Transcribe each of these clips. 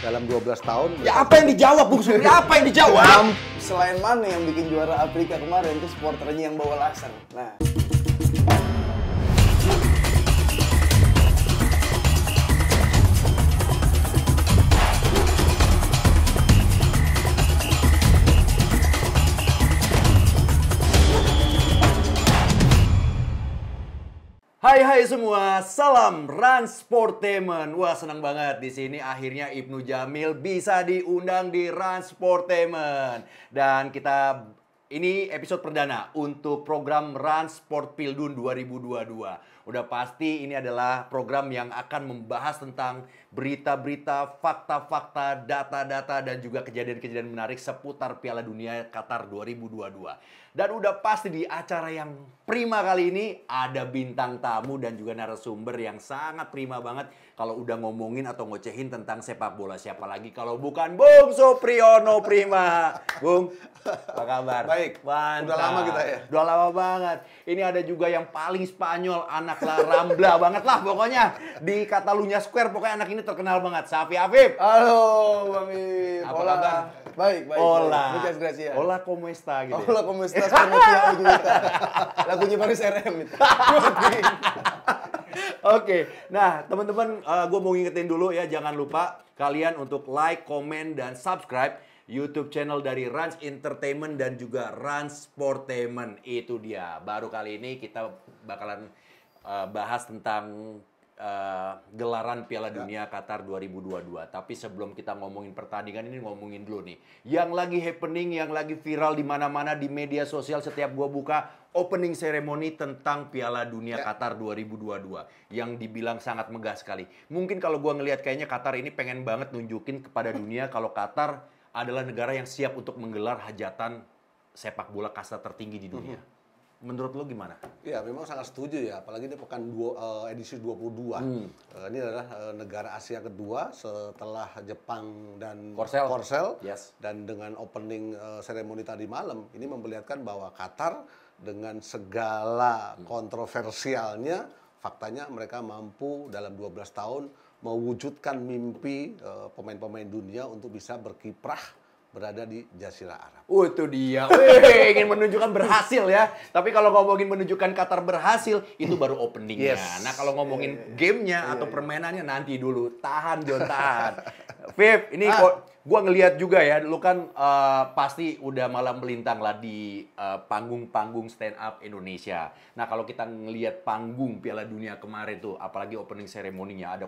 dalam 12 tahun. Ya apa yang dijawab, Bung Supri? Apa yang dijawab? Selain Mane yang bikin juara Afrika kemarin itu supporternya yang bawa laser. Nah. Hai semua, salam Ransportainment. Wah, senang banget di sini akhirnya Ibnu Jamil bisa diundang di Ransportainment. Dan kita ini episode perdana untuk program Ransport Pildun 2022. Udah pasti ini adalah program yang akan membahas tentang berita-berita, fakta-fakta, data-data dan juga kejadian-kejadian menarik seputar Piala Dunia Qatar 2022. Dan udah pasti di acara yang prima kali ini ada bintang tamu dan juga narasumber yang sangat prima banget kalau udah ngomongin atau ngocehin tentang sepak bola. Siapa lagi kalau bukan Bung Supriyono Prima. Bung, apa kabar? Baik. Mantap. Udah lama kita ya? Udah lama banget. Ini ada juga yang paling Spanyol, anak La Rambla banget lah pokoknya. Di Catalunya Square pokoknya anak ini terkenal banget. Safi Afif. Halo, Bang Ip. Apa kabar? Baik. Hola. Muchas gracias. Hola, como está gitu. Hola, como estás? Como te amo juga. Lagunya Paris RM itu. Oke, nah teman-teman, gue mau ngingetin dulu ya, jangan lupa kalian untuk like, komen, dan subscribe YouTube channel dari Rans Entertainment dan juga Ransportainment. Itu dia, baru kali ini kita bakalan bahas tentang gelaran Piala Dunia Qatar 2022. Tapi sebelum kita ngomongin pertandingan ini, ngomongin dulu nih yang lagi happening, yang lagi viral di mana-mana di media sosial. Setiap gua buka opening ceremony tentang Piala Dunia Qatar 2022 yang dibilang sangat megah sekali. Mungkin kalau gua ngelihat kayaknya Qatar ini pengen banget nunjukin kepada dunia kalau Qatar adalah negara yang siap untuk menggelar hajatan sepak bola kasta tertinggi di dunia. Menurut lo gimana? Ya, memang sangat setuju ya, apalagi ini pekan edisi 22. Ini adalah negara Asia kedua setelah Jepang dan Korsel. Yes. Dan dengan opening seremoni tadi malam, ini memperlihatkan bahwa Qatar dengan segala kontroversialnya, faktanya mereka mampu dalam 12 tahun mewujudkan mimpi pemain-pemain dunia untuk bisa berkiprah berada di Jazirah Arab. Itu dia. Wih, ingin menunjukkan berhasil ya. Tapi kalau ngomongin menunjukkan Qatar berhasil, itu baru openingnya. Yes. Nah, kalau ngomongin gamenya atau permainannya nanti dulu. Tahan, John, tahan. Vip, ini kok gua ngelihat juga ya, lu kan pasti udah malam melintang lah di panggung-panggung stand up Indonesia. Nah, kalau kita ngelihat panggung Piala Dunia kemarin tuh, apalagi opening ceremony-nya, ada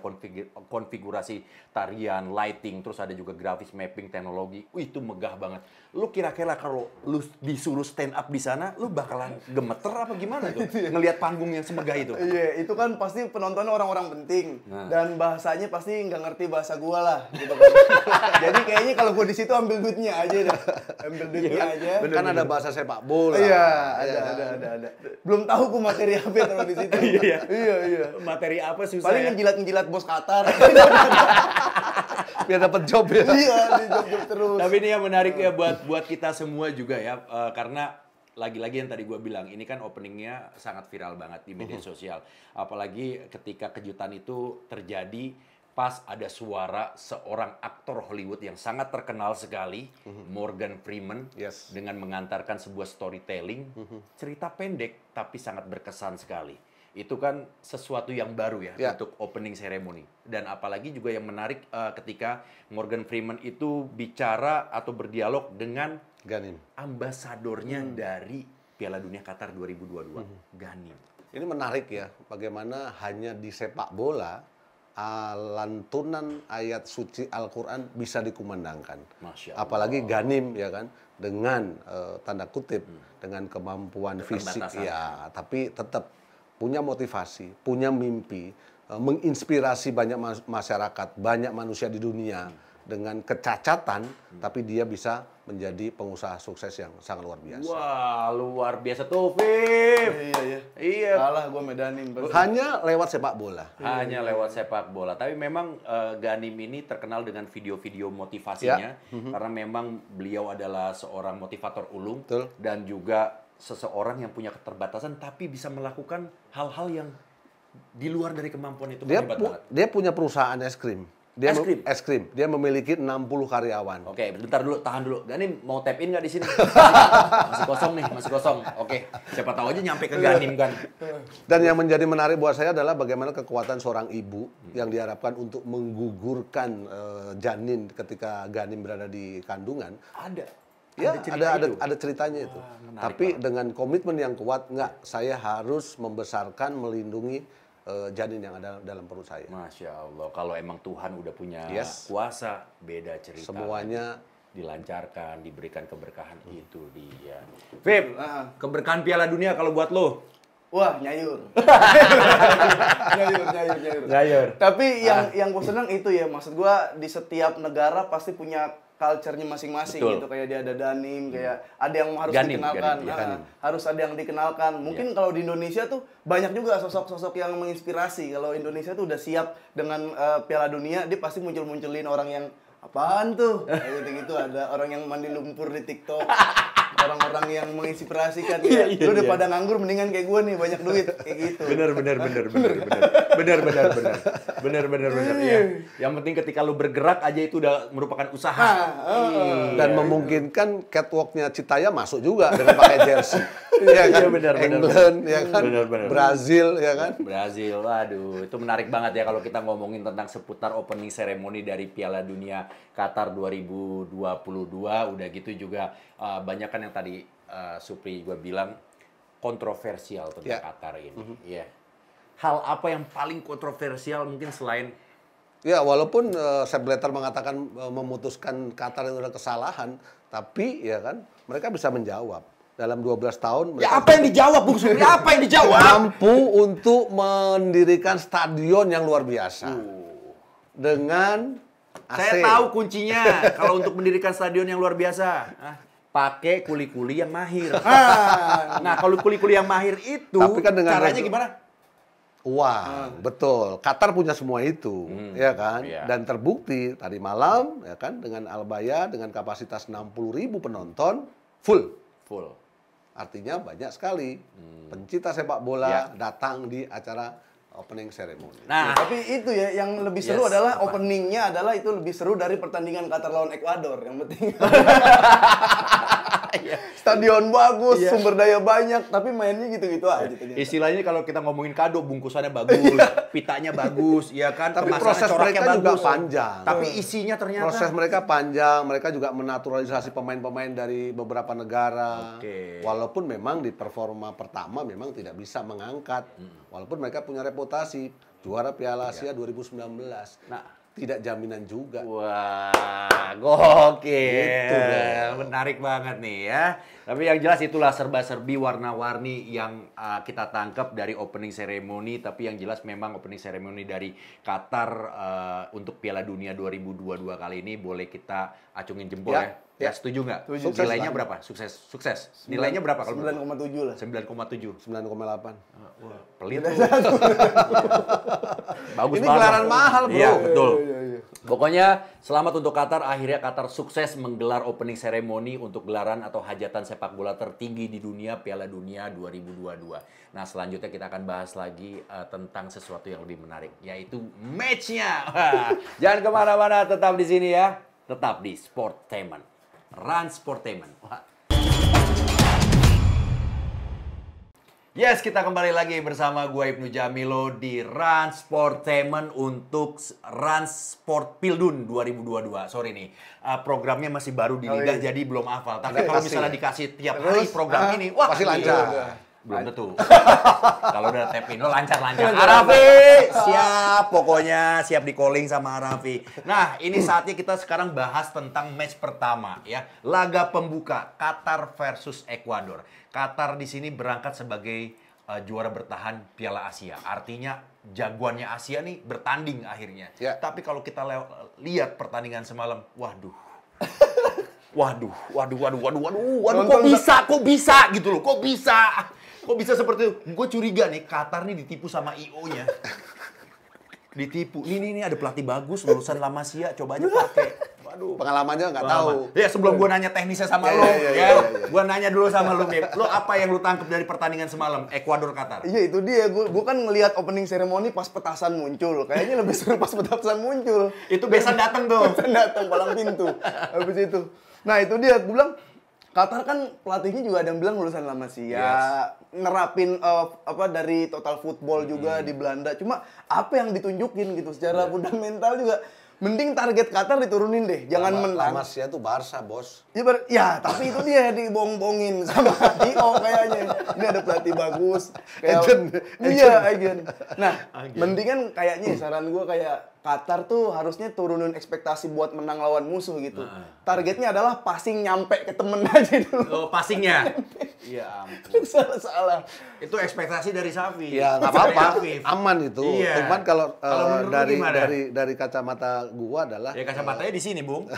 konfigurasi tarian, lighting, terus ada juga grafis mapping teknologi. Wih, itu megah banget. Lu kira-kira kalau lu disuruh stand up di sana, lu bakalan gemeter apa gimana tuh? Ngelihat panggung yang semegah itu. Iya, itu kan pasti penontonnya orang-orang penting. Dan bahasanya pasti nggak ngerti bahasa gua lah. Gitu kan. Jadi kayaknya kalau gua di situ ambil duitnya aja dah. Ambil duitnya aja. Kan ada bahasa sepak bola. Iya, ada. Belum tahu gua materi apa kalau di situ. Iya. Materi apa susah Paling ya? ngejilat-ngejilat bos Qatar. Biar dapat job ya. Iya, di job terus. Tapi ini yang menarik ya buat kita semua juga ya, karena lagi-lagi yang tadi gue bilang, ini kan openingnya sangat viral banget di media sosial. Apalagi ketika kejutan itu terjadi pas ada suara seorang aktor Hollywood yang sangat terkenal sekali, Morgan Freeman, dengan mengantarkan sebuah storytelling, cerita pendek tapi sangat berkesan sekali. Itu kan sesuatu yang baru ya untuk opening ceremony. Dan apalagi juga yang menarik ketika Morgan Freeman itu bicara atau berdialog dengan Ghanim, ambasadornya dari Piala Dunia Qatar 2022, Ghanim. Ini menarik ya, bagaimana hanya di sepak bola lantunan ayat suci Al-Quran bisa dikumandangkan. Masya Allah. Apalagi Ghanim ya kan, dengan tanda kutip, dengan kemampuan fisik ya, tapi tetap punya motivasi, punya mimpi, menginspirasi banyak masyarakat, banyak manusia di dunia dengan kecacatan, tapi dia bisa menjadi pengusaha sukses yang sangat luar biasa. Wah, luar biasa tuh, Vip. Iya. Kalah gue medanin. Hanya lewat sepak bola. Hanya lewat sepak bola. Tapi memang Ghanim ini terkenal dengan video-video motivasinya. Karena memang beliau adalah seorang motivator ulung. Betul. Dan juga seseorang yang punya keterbatasan tapi bisa melakukan hal-hal yang di luar dari kemampuan itu. Dia punya perusahaan es krim. Dia Es krim? es krim. Dia memiliki 60 karyawan. Oke, bentar dulu, tahan dulu. Ganim mau tap in nggak di sini? Masih kosong nih, masih kosong. Oke, siapa tahu aja nyampe ke Ganim kan. Dan yang menjadi menarik buat saya adalah bagaimana kekuatan seorang ibu yang diharapkan untuk menggugurkan janin ketika Ganim berada di kandungan. Ada. Ya, cerita itu. ada ceritanya itu. menarik Tapi dengan komitmen yang kuat, saya harus membesarkan, melindungi janin yang ada dalam perut saya. Masya Allah, kalau emang Tuhan udah punya Yes. kuasa, beda cerita. Semuanya dilancarkan, diberikan keberkahan, itu dia. Vip, keberkahan Piala Dunia kalau buat lo? Wah, nyayur. nyayur. Gayur. Tapi yang gue senang itu ya, maksud gue di setiap negara pasti punya culture-nya masing-masing Betul. gitu. Kayak dia ada danim, kayak ada yang harus Ganim, dikenalkan. ganim, ya. Nah, harus ada yang dikenalkan. Mungkin kalau di Indonesia tuh banyak juga sosok-sosok yang menginspirasi. Kalau Indonesia tuh udah siap dengan Piala Dunia, dia pasti muncul-munculin orang yang apaan tuh? Kayak gitu-gitu, ada orang yang mandi lumpur di TikTok. Orang-orang yang menginspirasikan ya. Lu udah pada nganggur mendingan kayak gue nih, banyak duit kayak gitu. Bener. Iya. Yang penting ketika lu bergerak aja itu udah merupakan usaha. dan memungkinkan catwalk-nya Citaya masuk juga dengan pakai jersey. Iya kan? Iya, benar. England, ya kan? Benar. Brazil, ya kan? Brazil, waduh, itu menarik banget ya kalau kita ngomongin tentang seputar opening ceremony dari Piala Dunia Qatar 2022. Udah gitu juga banyak kan yang tadi Supri gue bilang kontroversial tentang Qatar ini. Iya. Hal apa yang paling kontroversial mungkin selain Ya, walaupun Sepp Blatter mengatakan memutuskan Qatar itu adalah kesalahan, tapi ya kan mereka bisa menjawab. Dalam 12 tahun mereka ya apa yang dijawab, Bung Supri? Apa yang dijawab? mampu untuk mendirikan stadion yang luar biasa. Dengan AC. Saya tahu kuncinya kalau untuk mendirikan stadion yang luar biasa. Pakai kuli-kuli yang mahir. Nah, kalau kuli-kuli yang mahir itu Tapi kan dengan caranya gimana? Uang, betul. Qatar punya semua itu, ya kan? Iya. Dan terbukti tadi malam, ya kan, dengan Al-Bayah dengan kapasitas 60.000 penonton full. Artinya banyak sekali pencinta sepak bola datang di acara opening ceremony. Nah, Tapi itu ya yang lebih seru adalah apa? openingnya adalah itu lebih seru dari pertandingan Qatar lawan Ekuador. Yang penting stadion bagus, sumber daya banyak, tapi mainnya gitu-gitu aja. ternyata. istilahnya kalau kita ngomongin kado, bungkusannya bagus, pitanya bagus, ya kan? Tapi Kemasannya, proses coraknya mereka juga bagus. panjang. Tapi isinya ternyata Proses mereka panjang, mereka juga menaturalisasi pemain-pemain dari beberapa negara. Oke. Walaupun memang di performa pertama memang tidak bisa mengangkat. Walaupun mereka punya reputasi juara Piala Asia 2019. Nah, tidak jaminan juga. wah, gokil. Gitu dong. Menarik banget nih ya. Tapi yang jelas itulah serba-serbi warna-warni yang kita tangkap dari opening ceremony. Tapi yang jelas memang opening ceremony dari Qatar untuk Piala Dunia 2022 kali ini boleh kita acungin jempol ya. Ya, setuju nggak? Setuju. Nilainya berapa? Sukses. Nilainya berapa kalau 9,7 lah. 9,7. 9,8. Wah, pelit tuh. Bagus Ini banget. gelaran mahal, bro. Iya, betul. Pokoknya selamat untuk Qatar. Akhirnya Qatar sukses menggelar opening ceremony untuk gelaran atau hajatan sepak bola tertinggi di dunia, Piala Dunia 2022. Nah, selanjutnya kita akan bahas lagi tentang sesuatu yang lebih menarik, yaitu match-nya. Jangan kemana-mana, tetap di sini ya. Tetap di Sportainment. Rans Sportainment. Yes, kita kembali lagi bersama gue Ibnu Jamilo di Rans Sportainment untuk Rans Sport Pildun 2022. Sorry nih, programnya masih baru di lidah jadi belum hafal. Tapi kalau misalnya dikasih tiap hari program ini, wah pasti lancar. Belum tentu. Kalau udah tap in, lancar-lancar. Arafi, siap pokoknya. Siap di calling sama Arafi. Nah, ini saatnya kita sekarang bahas tentang match pertama ya. Laga pembuka, Qatar versus Ekuador. Qatar di sini berangkat sebagai juara bertahan Piala Asia. Artinya jagoannya Asia nih bertanding akhirnya. Ya. Tapi kalau kita lihat pertandingan semalam, waduh, kok bisa gitu loh, kok bisa seperti itu? Gue curiga nih, Qatar nih ditipu sama IO-nya. Ditipu. Ini ada pelatih bagus, lulusan La Masia, coba aja pakai. Waduh. Pengalamannya nggak tahu. Ya sebelum gua nanya teknisnya sama Iya, lo, iya, ya. iya, iya. Gua nanya dulu sama lo, Mip. Lo apa yang lo tangkap dari pertandingan semalam Ekuador Qatar? Iya itu dia, gue kan ngelihat opening ceremony pas petasan muncul. Kayaknya lebih seru pas petasan muncul. Itu besan dateng tuh. Besan datang palang pintu. Habis itu. Nah itu dia, gue bilang Qatar kan pelatihnya juga ada yang bilang lulusan La Masia, nerapin apa dari total football juga di Belanda. Cuma apa yang ditunjukin gitu secara fundamental juga. Mending target Qatar diturunin deh, jangan menang. La Masia itu Barca, bos. Ya, tapi itu dia dibong-bongin sama IO kayaknya. Ini ada pelatih bagus. Iya, agent. Nah, mendingan kayaknya saran gue kayak Qatar tuh harusnya turunin ekspektasi buat menang lawan musuh gitu. Targetnya adalah passing nyampe ke temen aja dulu. Oh, passingnya. Iya ampun. Salah-salah. Itu ekspektasi dari Safi. Ya nggak apa-apa, Dari Afif. aman itu. Iya. Cuman kalau menurut lu gimana? dari kacamata gua adalah Ya kacamatanya di sini, Bung.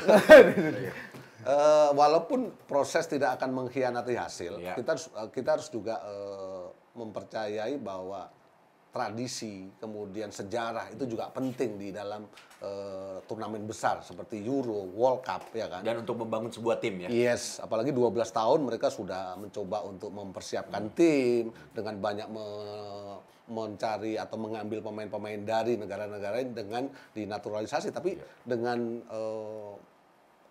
walaupun proses tidak akan mengkhianati hasil, Ya. kita harus juga mempercayai bahwa tradisi, kemudian sejarah itu juga penting di dalam turnamen besar seperti Euro, World Cup, ya kan? Dan untuk membangun sebuah tim ya. Yes, apalagi 12 tahun mereka sudah mencoba untuk mempersiapkan tim dengan banyak mencari atau mengambil pemain-pemain dari negara-negara lain dengan dinaturalisasi, tapi dengan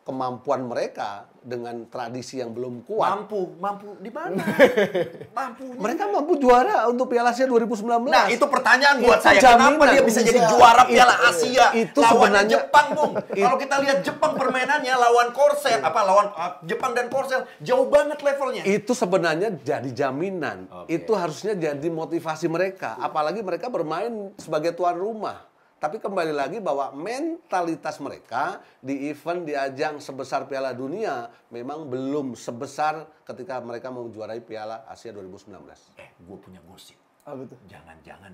kemampuan mereka dengan tradisi yang belum kuat. Mampu di mana? Mampunya. Mereka mampu juara untuk Piala Asia 2019. Nah, itu pertanyaan buat Itu saya. Kenapa jaminan. dia bisa jadi juara Piala Asia? Itu Lawannya sebenarnya Jepang, Bung. Kalau kita lihat Jepang permainannya lawan Korsel, lawan Jepang dan Korsel jauh banget levelnya. Itu sebenarnya jadi jaminan. Oke. Itu harusnya jadi motivasi mereka. Apalagi mereka bermain sebagai tuan rumah. Tapi kembali lagi bahwa mentalitas mereka di event di ajang sebesar Piala Dunia memang belum sebesar ketika mereka menjuarai Piala Asia 2019. Gue punya gosip. Apa tuh? Jangan-jangan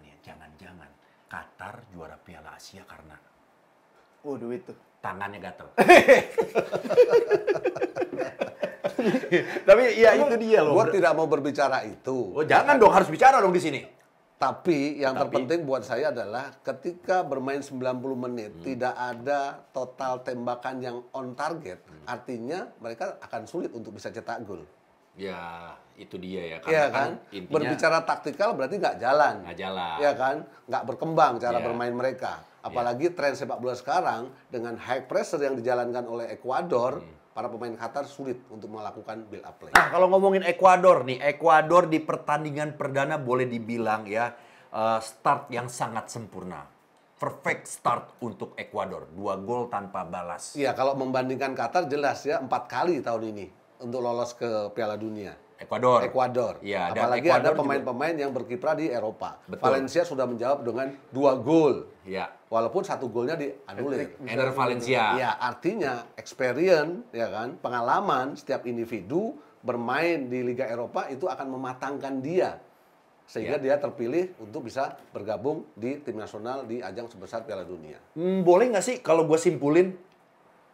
Qatar juara Piala Asia karena Duit tuh. tangannya gatel. Tapi ya itu dia loh. Gua tidak mau berbicara itu. Oh, jangan dong, harus bicara dong di sini. Tapi yang terpenting buat saya adalah ketika bermain 90 menit tidak ada total tembakan yang on target, artinya mereka akan sulit untuk bisa cetak gol. Ya, itu dia ya. Iya kan? Intinya Berbicara taktikal berarti nggak jalan. nggak jalan. Iya kan? Nggak berkembang cara Iya. bermain mereka. Apalagi tren sepak bola sekarang dengan high pressure yang dijalankan oleh Ekuador, para pemain Qatar sulit untuk melakukan build up play. Nah, kalau ngomongin Ekuador nih, Ekuador di pertandingan perdana boleh dibilang ya start yang sangat sempurna. Perfect start untuk Ekuador, 2 gol tanpa balas. Iya, kalau membandingkan Qatar jelas ya 4 kali tahun ini untuk lolos ke Piala Dunia. Ekuador. Iya, dan Apalagi Ekuador ada juga- pemain-pemain yang berkiprah di Eropa. Betul. Valencia sudah menjawab dengan 2 gol. Ya, Walaupun 1 golnya dianulir. Ener Valencia. Ya, artinya experience, ya kan, pengalaman setiap individu bermain di Liga Eropa itu akan mematangkan dia sehingga dia terpilih untuk bisa bergabung di tim nasional di ajang sebesar Piala Dunia. Boleh nggak sih kalau gue simpulin,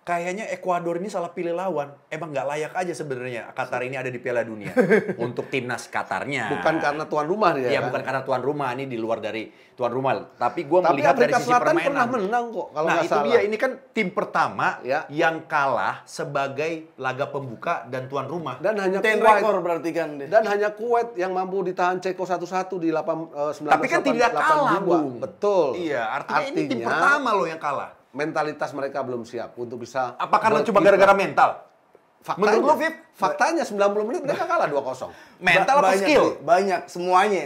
kayaknya Ekuador ini salah pilih lawan. Emang nggak layak aja sebenarnya Qatar ini ada di Piala Dunia untuk timnas Qatarnya. Bukan karena tuan rumah dia. Iya, kan? bukan karena tuan rumah, ini di luar dari tuan rumah. Tapi gue Tapi melihat dari Afrika sisi Selatan permainan. pernah menang kok kalau Nah, nggak itu salah. dia. Ini kan tim pertama Ya. yang kalah sebagai laga pembuka dan tuan rumah. Dan hanya Ten Kuwait. rekor berarti kan deh. Dan hanya Kuwait yang mampu ditahan Ceko 1-1 di 1982. Tapi kan tidak kalah, Bung. Betul. Iya, artinya ini tim pertama loh yang kalah. Mentalitas mereka belum siap untuk bisa Apa karena cuma berkiprah. gara-gara mental? Faktanya, Menurut lu, Vip? faktanya 90 menit mereka kalah 2-0. Mental apa Banyak skill? nih, banyak semuanya.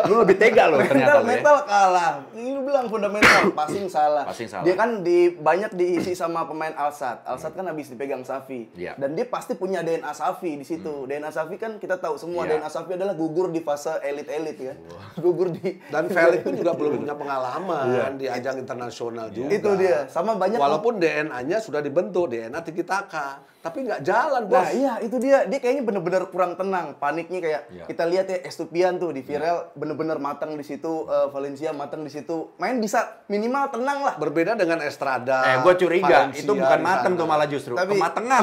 Lu lebih tega loh ternyata lu ya. mental kalah. Ini lu bilang fundamental, passing salah. Passing salah. Dia kan banyak diisi sama pemain Al-Sadd. Al-Sadd kan habis dipegang Safi. Iya. Dan dia pasti punya DNA Safi di situ. DNA Safi kan kita tahu semua Iya. DNA Safi adalah gugur di fase elit-elit kan. Gugur di Dan Felix pun juga belum punya pengalaman Iya. di ajang internasional juga. itu dia. Sama banyak Walaupun DNA-nya sudah dibentuk, DNA tiki taka, tapi nggak jalan, Bos. Nah iya itu dia kayaknya bener-bener kurang tenang, paniknya kayak Iya. kita lihat ya Estupian tuh di viral bener-bener matang di situ, Valencia matang di situ, main bisa minimal tenang lah. Berbeda dengan Estrada. Gue curiga Valencia itu bukan di mateng sana. tuh malah justru Tapi- kematangan.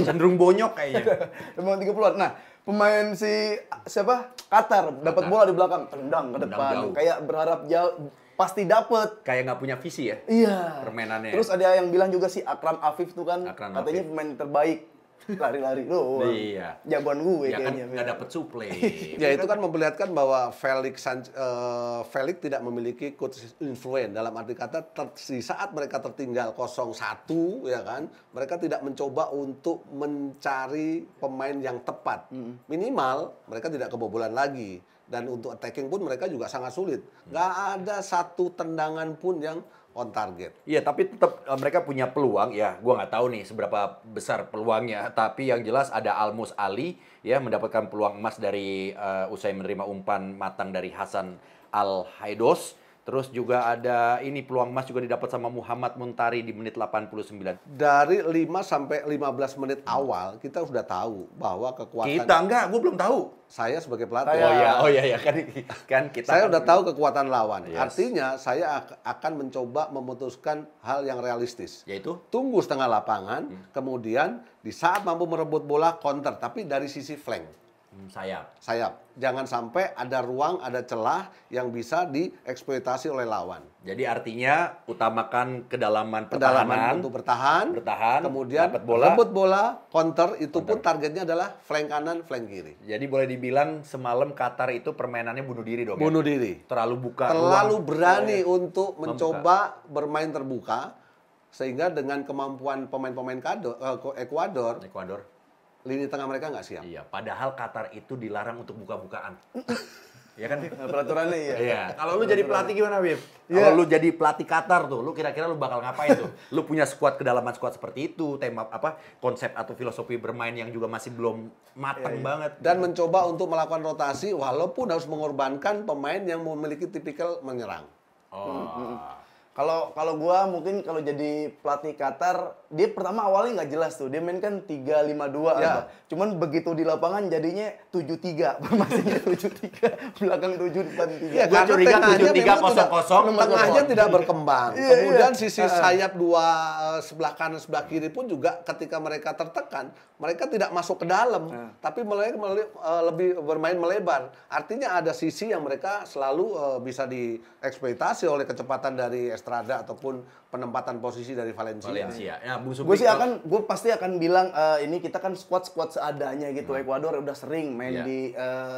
Cenderung bonyok kayaknya. Emang 30-an. Nah, pemain siapa? Qatar dapat bola di belakang, tendang ke depan. jauh. Kayak berharap jauh pasti dapet. Kayak nggak punya visi ya Iya. permainannya. Terus ada yang bilang juga si Akram Afif tuh kan Akram katanya Afif. pemain terbaik lari-lari. Loh, Iya. jagoan gue Ya kan kayaknya. nggak dapet suplai. Ya itu kan memperlihatkan bahwa Felix tidak memiliki coach influence, dalam arti kata di saat mereka tertinggal 0-1 ya kan, mereka tidak mencoba untuk mencari pemain yang tepat. Minimal mereka tidak kebobolan lagi, dan untuk attacking pun mereka juga sangat sulit. Nggak ada satu tendangan pun yang on target. Iya, tapi tetap mereka punya peluang ya. Gua nggak tahu nih seberapa besar peluangnya, tapi yang jelas ada Almus Ali ya mendapatkan peluang emas dari usai menerima umpan matang dari Hasan Al Haidos. Terus juga ada ini peluang emas juga didapat sama Muhammad Muntari di menit 89. Dari 5 sampai 15 menit awal kita sudah tahu bahwa kekuatan Kita enggak, gue belum tahu. saya sebagai pelatih. Oh iya kan kita. Saya udah tahu kekuatan lawan. Yes. Artinya saya akan mencoba memutuskan hal yang realistis. Yaitu Tunggu setengah lapangan, kemudian di saat mampu merebut bola counter, tapi dari sisi flank, sayap. Jangan sampai ada ruang, ada celah yang bisa dieksploitasi oleh lawan. Jadi artinya utamakan kedalaman Kedalaman pertahanan untuk bertahan, kemudian dapat bola. rebut bola, counter, itu pun targetnya adalah flank kanan, flank kiri. Jadi boleh dibilang semalam Qatar itu permainannya bunuh diri dong. Bunuh ya? diri. Terlalu buka Terlalu ruang. berani untuk mencoba bermain terbuka, sehingga dengan kemampuan pemain-pemain Ekuador, lini tengah mereka nggak siap. Iya, padahal Qatar itu dilarang untuk buka-bukaan. Iya kan? Peraturannya iya. Iya. Kalau lu jadi pelatih gimana, Bib? Iya. Kalau lu jadi pelatih Qatar tuh, lu kira-kira lu bakal ngapain tuh? Lu punya kedalaman squad seperti itu, tema konsep atau filosofi bermain yang juga masih belum matang banget. Dan mencoba untuk melakukan rotasi walaupun harus mengorbankan pemain yang memiliki tipikal menyerang. Kalau gua mungkin kalau jadi pelatih Qatar, dia pertama awalnya nggak jelas tuh. Dia main kan 3-5-2 Ya. apa. Cuman begitu di lapangan jadinya 7-3. Formasinya 7-3, belakang 7 depan 3. Ya, Gua karena curiga tengahnya 7-3 memang tidak- 0-0. tengahnya tidak berkembang. Iya, Kemudian iya. sisi sayap dua sebelah kanan sebelah kiri pun juga ketika mereka tertekan, mereka tidak masuk ke dalam, tapi lebih bermain melebar. Artinya ada sisi yang mereka selalu bisa dieksploitasi oleh kecepatan dari Estrada ataupun penempatan posisi dari Valencia. Ya, Bung Gue Supri, sih gue pasti akan bilang ini kita kan squad seadanya gitu. Ekuador udah sering main Iya. di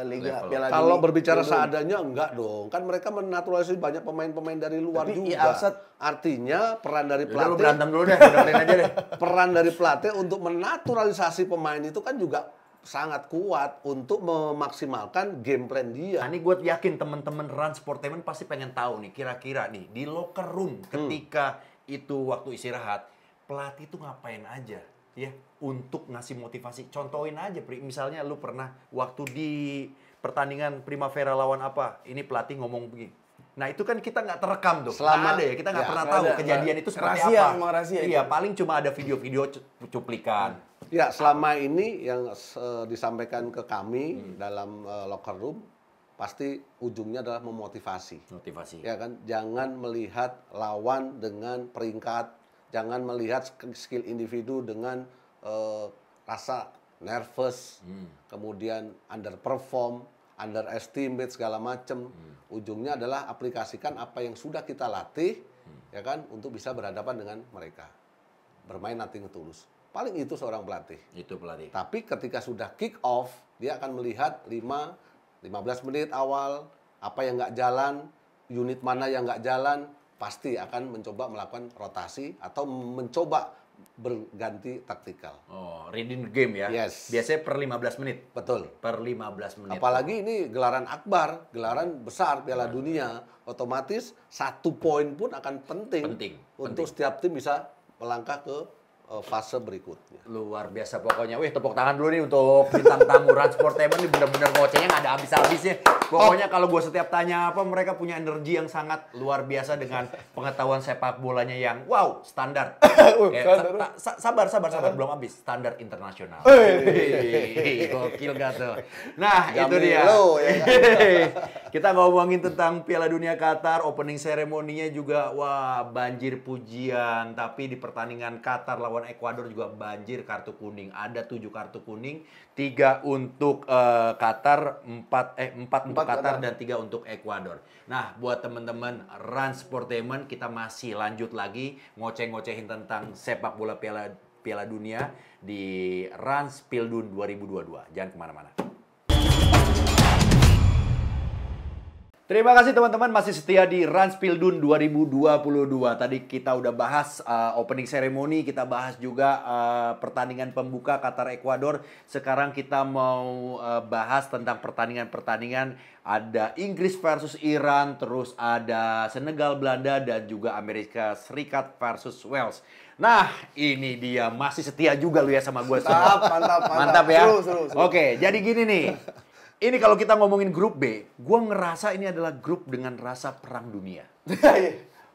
Liga Level. Piala Kalau Dunia. berbicara Belum. seadanya enggak dong. Kan mereka menaturalisasi banyak pemain-pemain dari luar Tapi juga. Al-Sadd- Artinya peran dari udah lu pelatih berantem dulu deh, dengerin aja deh. peran dari pelatih untuk menaturalisasi pemain itu kan juga sangat kuat untuk memaksimalkan game plan dia. Nah, ini gue yakin teman-teman Rans Sportainment pasti pengen tahu nih, kira-kira nih di locker room ketika itu waktu istirahat, pelatih tuh ngapain aja ya untuk ngasih motivasi. Contohin aja, Pri. Misalnya lu pernah waktu di pertandingan Primavera lawan apa, ini pelatih ngomong begini. Nah, itu kan kita nggak terekam tuh. Selama- Nggak ada ya, kita nggak ya, pernah nggak tahu ada, kejadian nggak. itu seperti Rahasia, apa. emang rahasia Iya, itu. paling cuma ada video-video cuplikan. Ya, selama ini yang disampaikan ke kami dalam locker room pasti ujungnya adalah memotivasi. Motivasi. Ya kan, jangan melihat lawan dengan peringkat, jangan melihat skill individu dengan rasa nervous, kemudian underperform, underestimate segala macam. Ujungnya adalah aplikasikan apa yang sudah kita latih, ya kan, untuk bisa berhadapan dengan mereka. Bermain nothing tulus. Paling itu seorang pelatih. Itu pelatih. Tapi ketika sudah kick off, dia akan melihat 15 menit awal, apa yang nggak jalan, unit mana yang nggak jalan, pasti akan mencoba melakukan rotasi atau mencoba berganti taktikal. Oh, reading the game ya. Yes. Biasanya per 15 menit. Betul. Per 15 menit. Apalagi ini gelaran akbar, gelaran besar Piala Dunia, otomatis 1 poin pun akan penting, Penting, untuk setiap tim bisa melangkah ke fase berikutnya. Luar biasa pokoknya. Wih, tepuk tangan dulu nih untuk bintang tamu Rans Sportainment ini bener-bener ngocehnya nggak ada habis-habisnya. Pokoknya kalau gue setiap tanya apa, mereka punya energi yang sangat luar biasa dengan pengetahuan sepak bolanya yang wow, standar. Sabar, belum habis. Standar internasional. Gokil gak tuh? Nah, itu dia. Jamilo, ya kan? Kita ngomongin tentang Piala Dunia Qatar, opening seremoninya juga wah banjir pujian. Tapi di pertandingan Qatar lawan Ekuador juga banjir kartu kuning. Ada 7 kartu kuning, 3 untuk Qatar, 4 untuk Qatar dan 3 untuk Ekuador. Nah, buat teman-teman Rans Sportainment, kita masih lanjut lagi ngoceh-ngocehin tentang sepak bola Piala Dunia di Rans Pildun 2022. Jangan kemana-mana. Terima kasih teman-teman masih setia di Rans Pildun 2022. Tadi kita udah bahas opening ceremony, kita bahas juga pertandingan pembuka Qatar Ekuador. Sekarang kita mau bahas tentang pertandingan-pertandingan. Ada Inggris versus Iran, terus ada Senegal, Belanda, dan juga Amerika Serikat versus Wales. Nah, ini dia masih setia juga lu ya sama gue. Mantap ya. Seru. Oke, jadi gini nih. Ini kalau kita ngomongin grup B, gue ngerasa ini adalah grup dengan rasa perang dunia.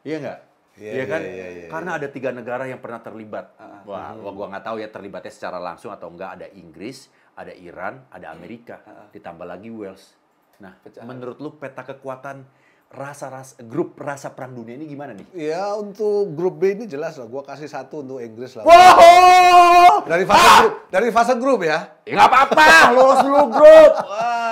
Iya nggak? Iya kan? Karena ada 3 negara yang pernah terlibat. Wah, gue nggak tahu ya terlibatnya secara langsung atau enggak. Ada Inggris, ada Iran, ada Amerika, ditambah lagi Wales. Nah, menurut lu peta kekuatan grup rasa perang dunia ini gimana nih? Ya untuk grup B ini jelas lah, gua kasih 1 untuk Inggris lah. Wow! Dari fase grup ya. Ya nggak apa-apa, lolos dulu grup.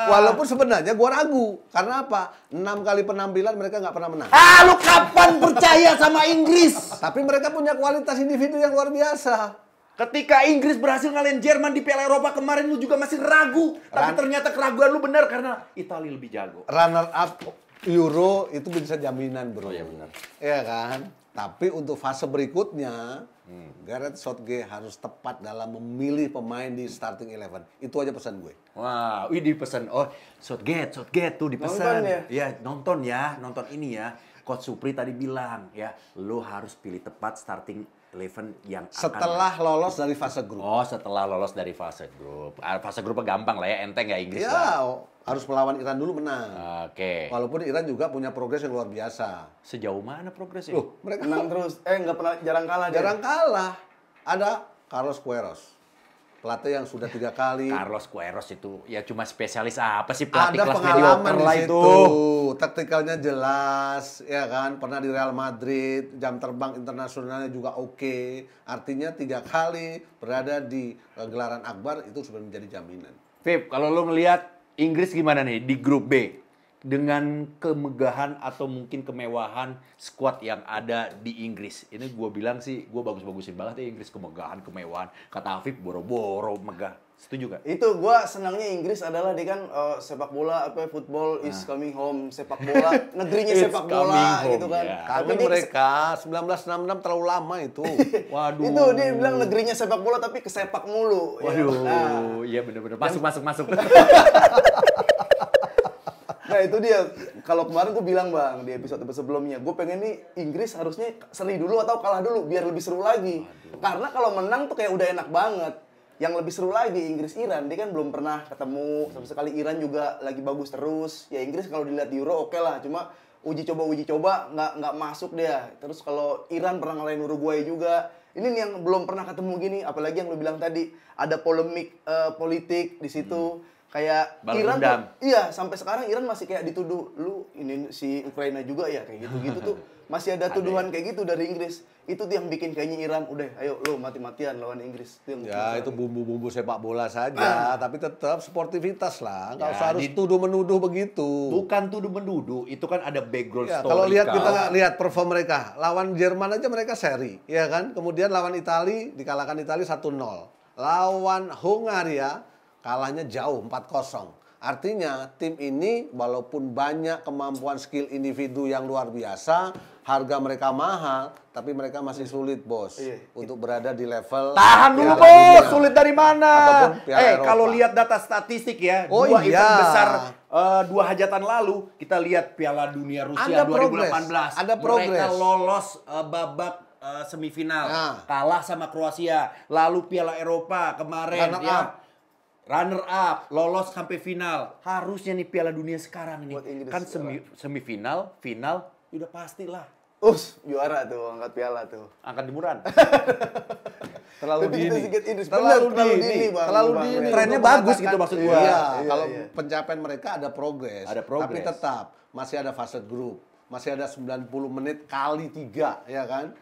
Walaupun sebenarnya gua ragu, karena apa? 6 kali penampilan mereka nggak pernah menang. Lu kapan percaya sama Inggris? Tapi mereka punya kualitas individu yang luar biasa. Ketika Inggris berhasil ngalahin Jerman di Piala Eropa kemarin, lu juga masih ragu. Tapi ternyata keraguan lu benar karena Italia lebih jago. Runner up Euro itu bisa jaminan, bro. Oh iya benar. Iya kan? Tapi untuk fase berikutnya, Gareth Southgate harus tepat dalam memilih pemain di starting 11. Itu aja pesan gue. Wah, wih dipesan. Oh, Southgate tuh dipesan. Nonton ya, nonton ini ya. Coach Supri tadi bilang ya, lu harus pilih tepat starting 11 yang setelah lolos dari fase grup. Oh, setelah lolos dari fase grup. Fase grupnya gampang lah ya, enteng ya Inggris ya, lah. Harus melawan Iran dulu menang. Oke. Walaupun Iran juga punya progres yang luar biasa. Sejauh mana progresnya? Loh, mereka menang terus. Nggak pernah jarang kalah. Jarang kalah. Ada Carlos Queiroz. Pelatih yang sudah 3 kali. Carlos Queiroz itu ya cuma spesialis apa sih, pelatih ada kelas pengalaman mediocre di lah situ. itu. Taktikalnya jelas, ya kan. Pernah di Real Madrid, jam terbang internasionalnya juga oke. Artinya 3 kali berada di gelaran akbar itu sudah menjadi jaminan. Vip, kalau lo melihat Inggris gimana nih di grup B? Dengan kemegahan atau mungkin kemewahan skuad yang ada di Inggris. Ini gue bilang sih, gue bagus-bagusin banget ya Inggris, kemegahan, kemewahan. Kata Afif, boro-boro megah. Setuju gak? Itu gue senangnya Inggris adalah dia kan sepak bola, football is coming home. Sepak bola, negerinya sepak bola gitu kan. Yeah. Tapi mereka 1966 terlalu lama itu. Waduh. Itu dia bilang negerinya sepak bola tapi kesepak mulu. Waduh, iya bener-bener. Masuk. Nah itu dia, kalau kemarin gue bilang bang di episode sebelumnya, gue pengen nih Inggris harusnya seri dulu atau kalah dulu biar lebih seru lagi. Karena kalau menang tuh kayak udah enak banget. Yang lebih seru lagi Inggris-Iran, dia kan belum pernah ketemu sama sekali. Iran juga lagi bagus terus. Ya Inggris kalau dilihat di Euro oke lah, cuma uji coba nggak masuk dia. Terus kalau Iran pernah ngalahin Uruguay juga. Ini nih yang belum pernah ketemu gini, apalagi yang lu bilang tadi ada polemik politik di situ. Kayak Balas Iran dendam. tuh, iya sampai sekarang Iran masih kayak dituduh, lu ini si Ukraina juga ya kayak gitu-gitu tuh. Masih ada tuduhan kayak gitu dari Inggris. Itu tuh yang bikin kayaknya Iran udah ayo lu mati-matian lawan Inggris. Ya itu bumbu-bumbu sepak bola saja, tapi tetap sportivitas lah. Nggak usah harus tuduh-menuduh begitu. Bukan tuduh-menuduh, itu kan ada background Ya, story. kalau kita lihat perform mereka, lawan Jerman aja mereka seri, ya kan? Kemudian lawan Italia, dikalahkan Italia 1-0. Lawan Hungaria, kalahnya jauh 4-0. Artinya tim ini walaupun banyak kemampuan skill individu yang luar biasa, harga mereka mahal, tapi mereka masih sulit, bos, untuk berada di level. Tahan dulu, Piala bos. Dunia. Sulit dari mana? Ataupun Piala Eropa. Kalau lihat data statistik ya, Oh, dua iya. event besar 2 hajatan lalu, kita lihat Piala Dunia Rusia Ada 2018. ada progres. Mereka lolos babak semifinal, kalah sama Kroasia. Lalu Piala Eropa kemarin runner up, lolos sampai final. Harusnya nih Piala Dunia sekarang nih. Kan semifinal, final, udah pastilah. juara tuh, angkat piala tuh. Angkat jemuran. terlalu Tapi kita dini. sedikit Inggris. Terlalu Benar, dini, Bang. terlalu Bang. dini. Trennya untuk bagus mengatakan- gitu maksud gua. Iya, Iya, kalau iya. pencapaian mereka ada progres. Ada progres. Tapi tetap masih ada fase grup, masih ada 90 menit kali 3, ya kan?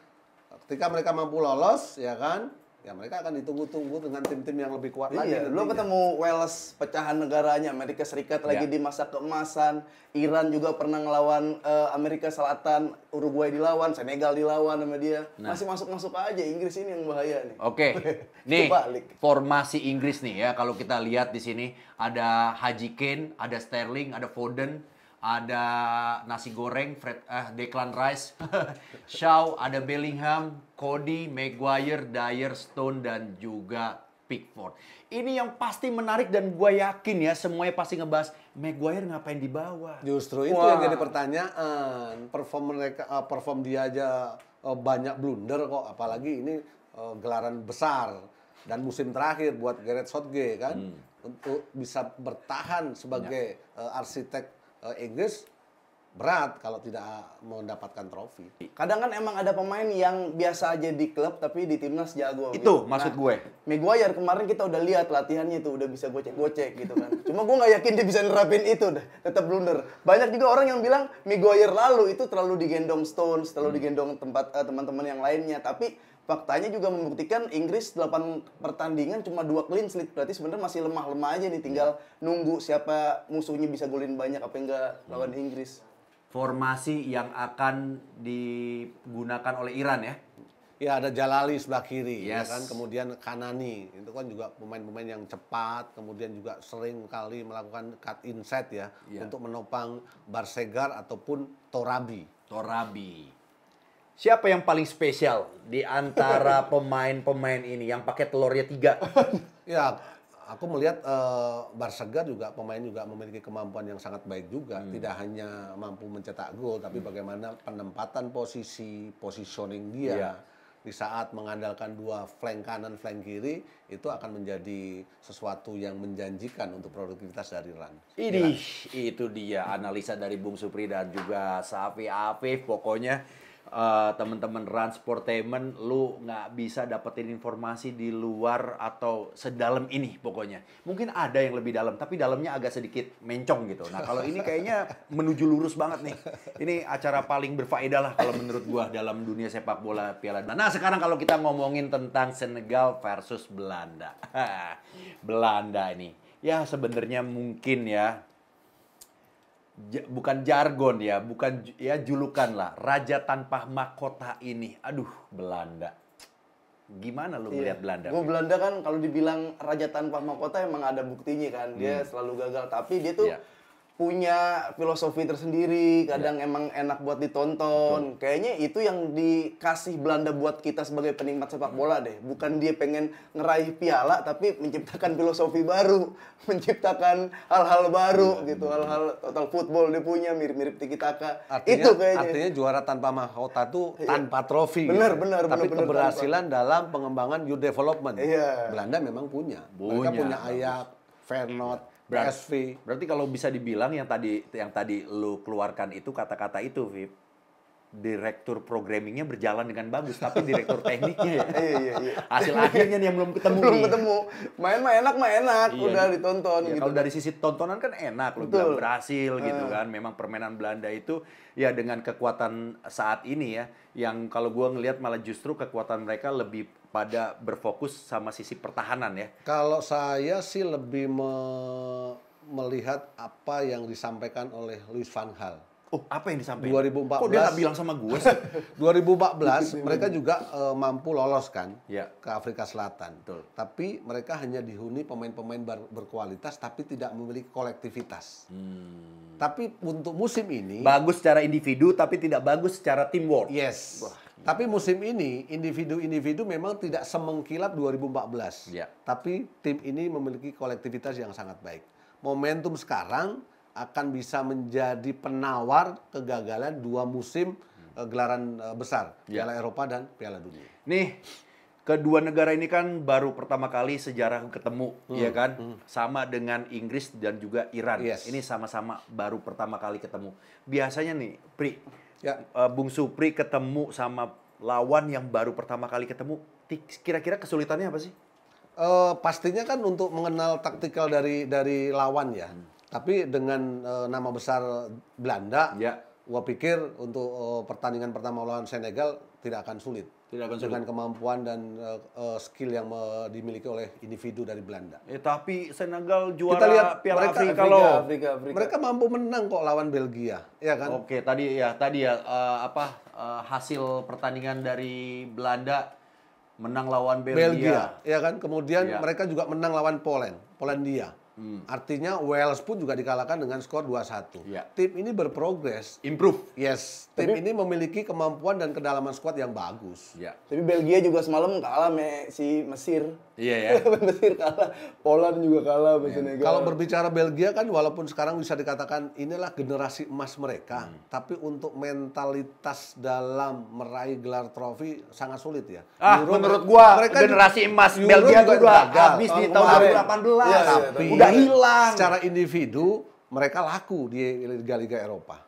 Ketika mereka mampu lolos, ya kan? Ya mereka akan ditunggu-tunggu dengan tim-tim yang lebih kuat lagi. Iya, lo nantinya. ketemu Wales pecahan negaranya, Amerika Serikat lagi Iya. di masa keemasan, Iran juga pernah ngelawan Amerika Selatan, Uruguay dilawan, Senegal dilawan sama dia. Masih masuk-masuk aja, Inggris ini yang bahaya nih. Oke, nih Kebalik. formasi Inggris nih ya kalau kita lihat di sini ada Haji Kane, ada Sterling, ada Foden, ada nasi goreng, Declan Rice, Shaw, ada Bellingham, Cody, Maguire, Dyer, Stone dan juga Pickford. Ini yang pasti menarik dan gue yakin ya semuanya pasti ngebahas Maguire ngapain di bawah. Justru itu Wah. yang jadi pertanyaan. Perform dia aja banyak blunder kok, apalagi ini gelaran besar dan musim terakhir buat Gareth Southgate kan untuk bisa bertahan sebagai arsitek Inggris berat kalau tidak mendapatkan trofi. Kadang kan emang ada pemain yang biasa aja di klub tapi di timnas jago. Itu gitu. maksud gue. Maguire kemarin kita udah lihat latihannya itu udah bisa gocek-gocek gitu kan. Cuma gue nggak yakin dia bisa nerapin itu dah, tetap blunder. Banyak juga orang yang bilang Maguire lalu itu terlalu digendong Stones, terlalu digendong teman-teman yang lainnya. Tapi faktanya juga membuktikan Inggris 8 pertandingan cuma 2 clean sheet. Berarti sebenarnya masih lemah-lemah aja nih, tinggal nunggu siapa musuhnya bisa golin banyak apa enggak lawan Inggris. Formasi yang akan digunakan oleh Iran ya. Ya ada Jalali sebelah kiri, ya Yes. kan. Kemudian Kanani, itu kan juga pemain-pemain yang cepat, kemudian juga sering kali melakukan cut inside ya, Iya. untuk menopang Barsegar ataupun Torabi. Torabi. Siapa yang paling spesial di antara pemain-pemain ini yang pakai telurnya 3? Ya, aku melihat Barsegar juga pemain juga memiliki kemampuan yang sangat baik juga, tidak hanya mampu mencetak gol, tapi bagaimana penempatan posisi, positioning dia. Iya. Di saat mengandalkan 2 flank kanan, flank kiri, itu akan menjadi sesuatu yang menjanjikan untuk produktivitas dari Iran. Ini itu dia analisa dari Bung Supri dan juga Safi Afif. Pokoknya teman-teman Rans Sportainment, lu nggak bisa dapetin informasi di luar atau sedalam ini pokoknya. Mungkin ada yang lebih dalam, tapi dalamnya agak sedikit mencong gitu. Nah kalau ini kayaknya menuju lurus banget nih. Ini acara paling berfaedah lah kalau menurut gua dalam dunia sepak bola Piala Dunia. Nah sekarang kalau kita ngomongin tentang Senegal versus Belanda. Belanda ini. Ya sebenarnya mungkin ya bukan jargon ya, bukan ya julukan lah. Raja tanpa mahkota ini. Aduh, Belanda. Gimana lu melihat Belanda? Gue Belanda kan kalau dibilang raja tanpa mahkota emang ada buktinya kan. Dia selalu gagal, tapi dia tuh Iya. punya filosofi tersendiri, kadang emang enak buat ditonton. Kayaknya itu yang dikasih Belanda buat kita sebagai penikmat sepak bola deh. Bukan dia pengen ngeraih piala, tapi menciptakan filosofi baru, menciptakan hal-hal baru gitu, hal-hal total football dia punya mirip-mirip Tiki Taka. Itu kayaknya. Artinya juara tanpa mahkota itu tanpa trofi. Benar, gitu. benar, Tapi benar, keberhasilan dalam pengembangan youth development. Iya. Belanda memang punya. Punya, Mereka punya bagus. Ajax, Feyenoord, PSV. Berarti kalau bisa dibilang yang tadi lu keluarkan itu kata-kata itu, Vip. Direktur programmingnya berjalan dengan bagus, tapi direktur tekniknya ya. Iya. Hasil akhirnya nih yang belum ketemu Belum nih. ketemu. Main mah enak, Iya. udah ditonton Ya, gitu. kalau dari sisi tontonan kan enak, lu Betul. bilang berhasil gitu kan. Memang permainan Belanda itu ya dengan kekuatan saat ini ya, yang kalau gua ngelihat malah justru kekuatan mereka lebih pada berfokus sama sisi pertahanan ya. Kalau saya sih lebih melihat apa yang disampaikan oleh Louis van Gaal. Oh, apa yang disampaikan? 2014. Kok dia nggak bilang sama gue sih? 2014 mereka juga mampu lolos kan Ya. ke Afrika Selatan. Betul. Tapi mereka hanya dihuni pemain-pemain berkualitas tapi tidak memiliki kolektivitas. Tapi untuk musim ini Bagus secara individu tapi tidak bagus secara teamwork. yes. Tapi musim ini individu-individu memang tidak semengkilap 2014. Ya. Tapi tim ini memiliki kolektivitas yang sangat baik. Momentum sekarang akan bisa menjadi penawar kegagalan 2 musim gelaran besar, Ya. Piala Eropa dan Piala Dunia. Nih, kedua negara ini kan baru pertama kali sejarah ketemu, ya kan? Sama dengan Inggris dan juga Iran. Yes. Ini sama-sama baru pertama kali ketemu. Biasanya nih, Pri, Ya. Bung Supri ketemu sama lawan yang baru pertama kali ketemu, kira-kira kesulitannya apa sih? Pastinya kan untuk mengenal taktikal dari lawan ya. Tapi dengan nama besar Belanda, Ya. gua pikir untuk pertandingan pertama lawan Senegal tidak akan sulit. Tidak akan Dengan kemampuan dan skill yang dimiliki oleh individu dari Belanda. Tapi Senegal Kita juara lihat Piala mereka- Afrika loh. Afrika. Mereka mampu menang kok lawan Belgia, ya kan? Oke, tadi ya hasil pertandingan dari Belanda menang lawan Belgia, ya kan? Kemudian Ya. mereka juga menang lawan Polandia. Artinya Wales pun juga dikalahkan dengan skor 2-1. Ya. Tim ini berprogres. Improve. Yes, tim ini memiliki kemampuan dan kedalaman skuad yang bagus. Ya. Tapi Belgia juga semalam kalah sama si Mesir. Iya ya. Mesir kalah, Poland juga kalah sama Senegal. Kalau berbicara Belgia kan walaupun sekarang bisa dikatakan inilah generasi emas mereka, tapi untuk mentalitas dalam meraih gelar trofi sangat sulit ya. Menurut gua mereka generasi emas Euro Belgia juga udah gagal. habis di Tahun tahun kemarin. 2018. Iya, Tapi udah hilang. secara individu mereka laku di liga-liga Eropa.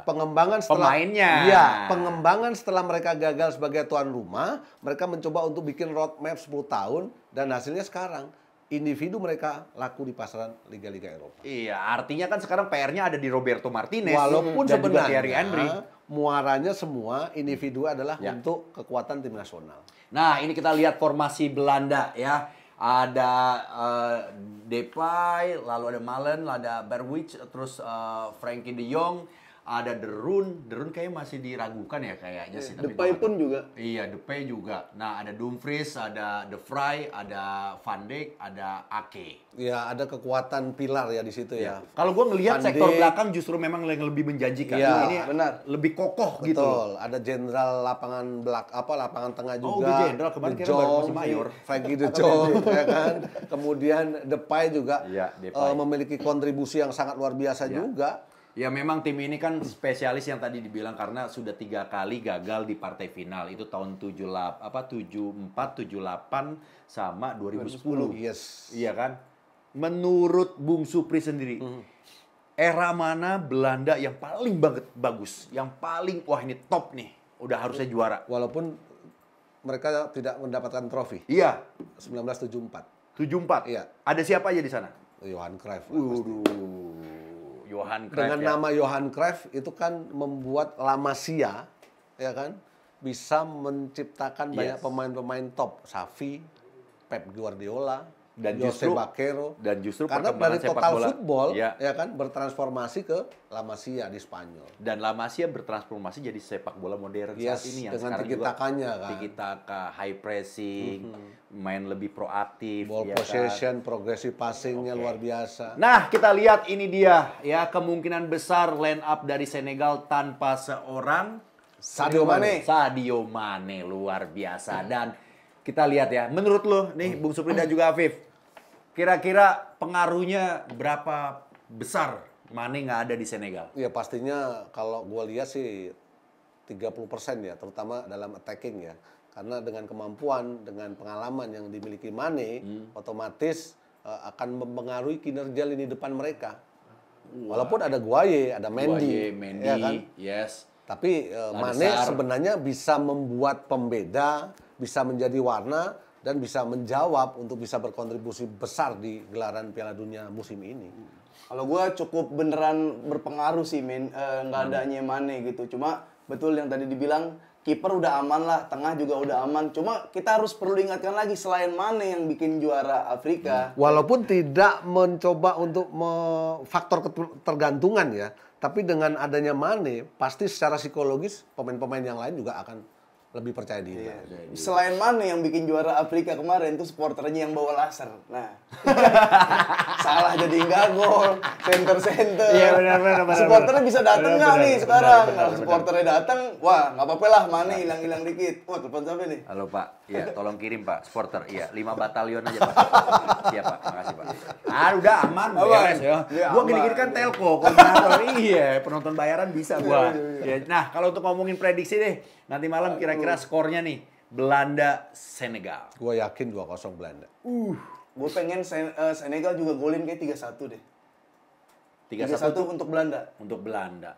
Pengembangan setelah Pemainnya. Iya, pengembangan setelah mereka gagal sebagai tuan rumah, mereka mencoba untuk bikin roadmap 10 tahun dan hasilnya sekarang individu mereka laku di pasaran liga-liga Eropa. Iya, artinya kan sekarang PR-nya ada di Roberto Martinez. Walaupun dan juga Thierry sebenarnya Henry. muaranya semua individu adalah Ya. untuk kekuatan tim nasional. Nah, ini kita lihat formasi Belanda ya. Ada Depay, lalu ada Malen, ada Bergwijn, terus Frenkie de Jong, ada De Roon. De Roon kayaknya masih diragukan ya kayaknya sih. tapi Depay gua pun nggak tahu. juga. Iya, Depay juga. Nah, ada Dumfries, ada De Vrij, ada Van Dijk, ada Ake. Ya, ada kekuatan pilar ya di situ ya. Kalau gue ngelihat Van sektor Dijk. belakang justru memang yang lebih menjanjikan. Iya, Ini benar. lebih kokoh gitu loh. Betul, ada jenderal lapangan tengah Oh, juga. udah jenderal, kemarin De kira baru Jong, masih mayor. Frankie De Jong, ya kan. Kemudian Depay juga Iya, Depay. memiliki kontribusi yang sangat luar biasa juga. Ya memang tim ini kan spesialis yang tadi dibilang karena sudah 3 kali gagal di partai final. Itu tahun 74, 78 sama 2010. Yes. Iya kan? Menurut Bung Supri sendiri, era mana Belanda yang paling banget bagus? Yang paling wah ini top nih, udah harusnya juara. Walaupun mereka tidak mendapatkan trofi. Iya, 1974. 74. Iya. Ada siapa aja di sana? Johan Cruyff. lah pasti. Johan Cruyff. Dengan ya. nama Johan Cruyff itu kan membuat La Masia, ya kan, bisa menciptakan banyak Yes. pemain-pemain top, Xavi, Pep Guardiola, Dan Jose justru- Bakero. dan justru karena perkembangan dari sepak total bola- football, ya. ya kan, bertransformasi ke La Masia di Spanyol. Dan La Masia bertransformasi jadi sepak bola modern Yes, saat ini yang dengan sekarang tiki-takanya juga kan. tiki-taka, high pressing, main lebih proaktif, Ball ya kan? possession, progressive passingnya Oke. luar biasa. Nah, kita lihat ini dia ya kemungkinan besar line up dari Senegal tanpa seorang Sadio Mane. Sadio Mane luar biasa. Dan kita lihat ya, menurut lo nih Bung Supri dan juga Afif, kira-kira pengaruhnya berapa besar Mane nggak ada di Senegal? Ya pastinya kalau gue lihat sih 30% ya, terutama dalam attacking ya. Karena dengan kemampuan, dengan pengalaman yang dimiliki Mane, otomatis akan mempengaruhi kinerja lini depan mereka. Walaupun ada Guaye, ada Mendy, Mendy, ya kan? yes. Tapi Mane Sar. sebenarnya bisa membuat pembeda, bisa menjadi warna, dan bisa menjawab untuk bisa berkontribusi besar di gelaran Piala Dunia musim ini. Kalau gue cukup beneran berpengaruh sih, nggak adanya Mane gitu. Cuma betul yang tadi dibilang, kiper udah aman lah, tengah juga udah aman. Cuma kita harus perlu ingatkan lagi, selain Mane yang bikin juara Afrika, Walaupun tidak mencoba untuk faktor ketergantungan ya, tapi dengan adanya Mane, pasti secara psikologis pemain-pemain yang lain juga akan lebih percaya diri. selain Mane yang bikin juara Afrika kemarin tuh supporternya yang bawa laser. Nah, salah jadi nggak gol, center. Iya, benar. Supporternya bisa datang nggak Benar, nih benar, sekarang? benar, Kalau benar. supporternya datang, wah nggak apa-apa lah, Mane hilang-hilang dikit. Wah, telepon siapa nih? Halo Pak, ya tolong kirim Pak, supporter, iya 5 batalion aja Pak. Siap Pak, makasih Pak. Udah aman, beres ya. Iya, Gua aman. gini-gini kan telco, koordinator, iya penonton bayaran bisa gua. Ya, nah kalau untuk ngomongin prediksi deh, nanti malam kira-kira skornya nih, Belanda Senegal. Gue yakin 2-0 Belanda. Gue pengen Senegal juga golin kayak 3-1 deh. 3-1 3-1 untuk Belanda. untuk Belanda.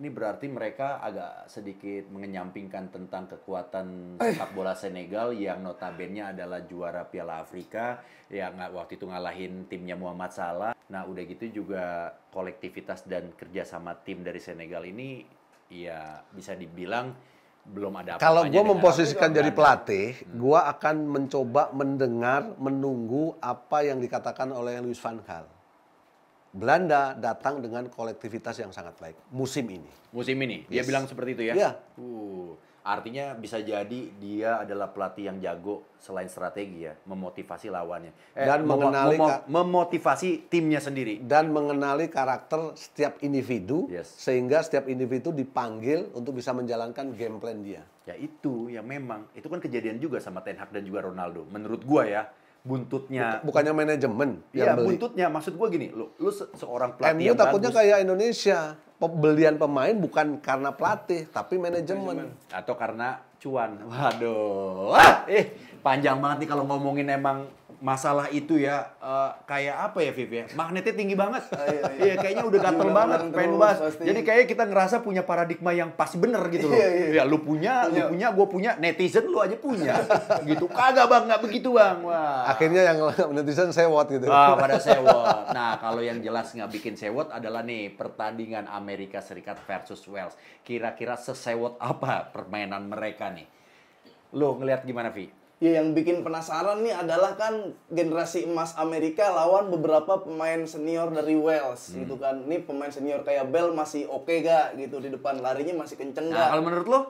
Ini berarti mereka agak sedikit mengenyampingkan tentang kekuatan sepak bola Senegal yang notabene adalah juara Piala Afrika yang waktu itu ngalahin timnya Muhammad Salah. Nah, udah gitu juga kolektivitas dan kerjasama tim dari Senegal ini ya bisa dibilang belum ada apa-apanya. Kalau gue dengan memposisikan jadi Belanda. pelatih, gue akan mencoba mendengar, menunggu apa yang dikatakan oleh Louis van Gaal. Belanda datang dengan kolektivitas yang sangat baik musim ini. Musim ini, dia bilang seperti itu ya? Iya. Artinya bisa jadi dia adalah pelatih yang jago selain strategi ya, memotivasi lawannya. Dan mengenali memotivasi timnya sendiri. Dan mengenali karakter setiap individu, Yes. sehingga setiap individu dipanggil untuk bisa menjalankan game plan dia. Ya itu yang memang, itu kan kejadian juga sama Ten Hag dan juga Ronaldo. Menurut gua ya, buntutnya. Bukannya manajemen Iya, yang beli. buntutnya. Maksud gua gini, lu seorang pelatih MU yang takutnya bagus. kayak Indonesia. Pembelian pemain bukan karena pelatih, tapi manajemen. Atau karena cuan. Waduh. Panjang banget nih kalau ngomongin emang masalah itu ya. Kayak apa ya, Viv ya? Magnetnya tinggi banget. Iya, kayaknya udah gatel Udah banget bareng pengen terus, bahas. pasti. Jadi kayaknya kita ngerasa punya paradigma yang pasti bener gitu loh. Ya lu punya, gue punya, netizen lu aja punya. Gitu. Kagak Bang, nggak begitu Bang. Wah. Akhirnya yang netizen sewot gitu. Pada sewot. Nah, kalau yang jelas nggak bikin sewot adalah nih pertandingan Amerika Serikat versus Wales. Kira-kira sesewot apa permainan mereka nih? Lo ngelihat gimana, Vi? Ya yang bikin penasaran nih adalah kan generasi emas Amerika lawan beberapa pemain senior dari Wales gitu kan. Ini pemain senior kayak Bell masih oke gak gitu di depan, larinya masih kenceng Nah, gak? kalau menurut lo?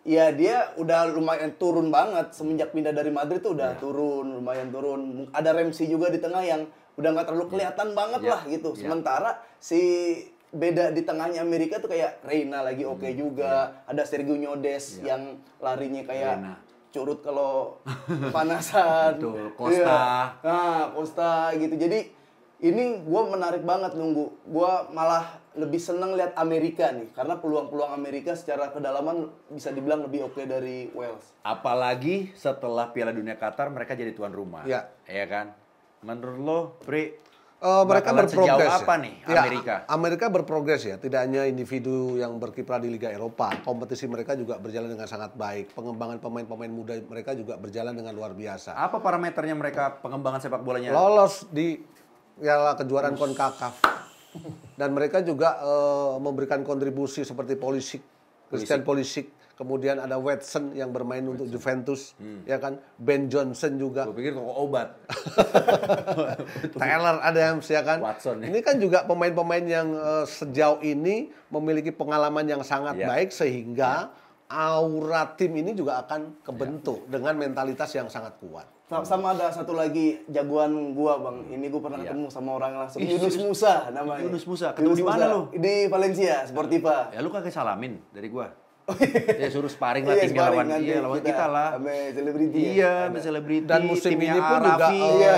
Ya dia udah lumayan turun banget semenjak pindah dari Madrid tuh udah turun, lumayan turun. Ada Ramsey juga di tengah yang udah nggak terlalu kelihatan banget lah gitu. Sementara si beda di tengahnya Amerika tuh kayak Reina lagi oke juga, ada Sergio Nyodes yang larinya kayak Reina. curut kalau panasan. Betul, Costa. Iya. Nah, Costa gitu. Jadi ini gue menarik banget nunggu. Gue malah lebih seneng lihat Amerika nih, karena peluang-peluang Amerika secara kedalaman bisa dibilang lebih oke dari Wales. Apalagi setelah Piala Dunia Qatar mereka jadi tuan rumah. Ya. Iya kan? Menurut lo, Pri? Mereka bakalan berprogres sejauh ya. apa nih Ya, Amerika? Amerika berprogres ya, tidak hanya individu yang berkiprah di Liga Eropa, kompetisi mereka juga berjalan dengan sangat baik. Pengembangan pemain-pemain muda mereka juga berjalan dengan luar biasa. Apa parameternya mereka pengembangan sepak bolanya? Lolos di Piala Kejuaraan CONCACAF. Dan mereka juga memberikan kontribusi seperti Christian Pulisic. Kemudian ada Watson yang bermain untuk Juventus, ya kan? Ben Johnson juga. Gue pikir kok obat. Taylor Adams, ya kan? Watson, ya. Ini kan juga pemain-pemain yang sejauh ini memiliki pengalaman yang sangat baik sehingga aura tim ini juga akan kebentuk dengan mentalitas yang sangat kuat. Sama ada satu lagi jagoan gua Bang. Ini gua pernah ketemu sama orang langsung. Yunus Musa namanya. Yunus Musa. Ketemu di mana lu? Di Valencia, Sportiva. Ya lu kagak salamin dari gua. Ya suruh sparring lah Iya, timnya sparring lawan nanti lawan kita lah. Sama selebriti. Iya, sama selebriti. Dan musim timnya ini pun juga Raffi. Iya.